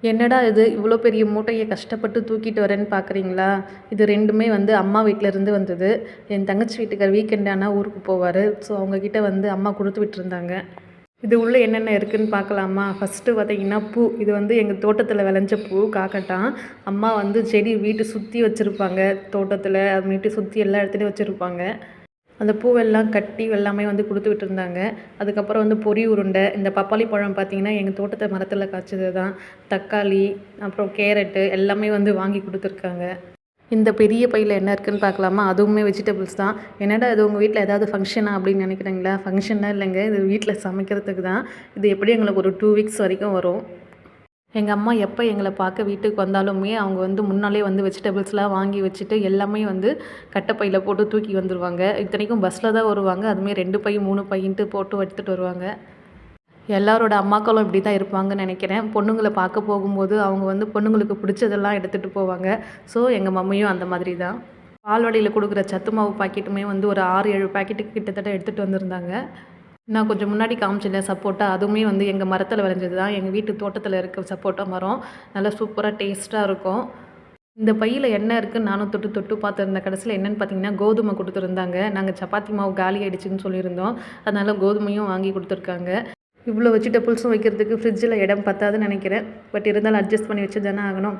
என்னடா இது இவ்வளோ பெரிய மூட்டைய கஷ்டப்பட்டு தூக்கிட்டு வரேன்னு பார்க்குறீங்களா? இது 2மே வந்து அம்மா வீட்லேருந்து வந்தது. என் தங்கச்சி வீட்டுக்கார் வீக்கெண்ட் ஆனா ஊருக்கு போவாரு. ஸோ அவங்ககிட்ட வந்து அம்மா குடுத்து விட்டுருந்தாங்க. இது உள்ள என்னென்ன இருக்குன்னு பார்க்கலாமா? ஃபர்ஸ்ட்டு பார்த்தீங்கன்னா பூ. இது வந்து எங்க தோட்டத்தில விளைஞ்ச பூ காக்கட்டான். அம்மா வந்து செடி வீட்ட சுத்தி வச்சிருப்பாங்க. தோட்டத்தில அப்புறமேட்டு சுத்தி எல்லா இடத்துலயும் வச்சிருப்பாங்க. அந்த பூவெல்லாம் கட்டி எல்லாமே வந்து குடுத்து விட்டுருந்தாங்க. அதுக்கப்புறம் வந்து பொரி உருண்டை, இந்த பப்பாளி பழம் பார்த்தீங்கன்னா, எங்க தோட்டத்து மரத்தில காய்ச்சது தான். தக்காளி, அப்புறம் கேரட்டு எல்லாமே வந்து வாங்கி குடுத்துருக்காங்க. இந்த பெரிய பையில என்ன இருக்குன்னு பார்க்கலாமா? அதுவுமே வெஜிடபிள்ஸ் தான். என்னடா இது உங்க வீட்ல ஏதாவது ஃபங்ஷனா அப்படின்னு நினைக்கிறீங்களா? ஃபங்ஷன்லாம் இல்லைங்க. இது வீட்ல சமைக்கிறதுக்கு தான். இது எப்படியும் எங்களுக்கு ஒரு 2 வீக்ஸ் வரைக்கும் வரும். எங்க அம்மா எப்போ எங்கள பார்க்க வீட்டுக்கு வந்தாலுமே, அவங்க வந்து முன்னாலயே வந்து வெஜிடபிள்ஸ்லாம் வாங்கி வச்சுட்டு, எல்லாமே வந்து கட்டப்பையில போட்டு தூக்கி வந்துருவாங்க. இத்தனைக்கும் பஸ்ல தான் வருவாங்க. அதுவுமே 2 பை, 3 பைன்ட்டு போட்டு எடுத்துட்டு வருவாங்க. எல்லாரோட அம்மாக்களும் இப்படி தான் இருப்பாங்கன்னு நெனைக்கிறேன். பொண்ணுங்கள பார்க்க போகும்போது, அவங்க வந்து பொண்ணுங்களுக்கு பிடிச்சதெல்லாம் எடுத்துட்டு போவாங்க. ஸோ, எங்க மம்மியும் அந்த மாதிரி தான். பால்வாடியில குடுக்குற சத்து மாவு பாக்கெட்டுமே வந்து ஒரு 6, 7 பாக்கெட்டுக்கு கிட்டத்தட்ட எடுத்துட்டு வந்திருந்தாங்க. நான் கொஞ்சம் முன்னாடி காமிச்சேன்ல சப்போட்டா, அதுவுமே வந்து எங்க மரத்தில விளைஞ்சது தான். எங்க வீட்டு தோட்டத்தில இருக்க சப்போட்டா மரம். நல்லா சூப்பரா டேஸ்ட்டா இருக்கும். இந்த பையில என்ன இருக்குன்னு நானும் தொட்டு தொட்டு பார்த்துருந்தேன். கடைசியில என்னன்னு பார்த்தீங்கன்னா, கோதுமை குடுத்துருந்தாங்க. நாங்க சப்பாத்தி மாவு காலி ஆயிடுச்சுன்னு சொல்லியிருந்தோம். அதனால கோதுமையும் வாங்கி குடுத்துருக்காங்க. இவ்வளோ வெஜிடபிள்ஸும் வைக்கிறதுக்கு ஃப்ரிட்ஜில இடம் பத்தாதுன்னு நெனைக்கிறேன். பட் இருந்தாலும் அட்ஜஸ்ட் பண்ணி வச்சு தானே ஆகணும்.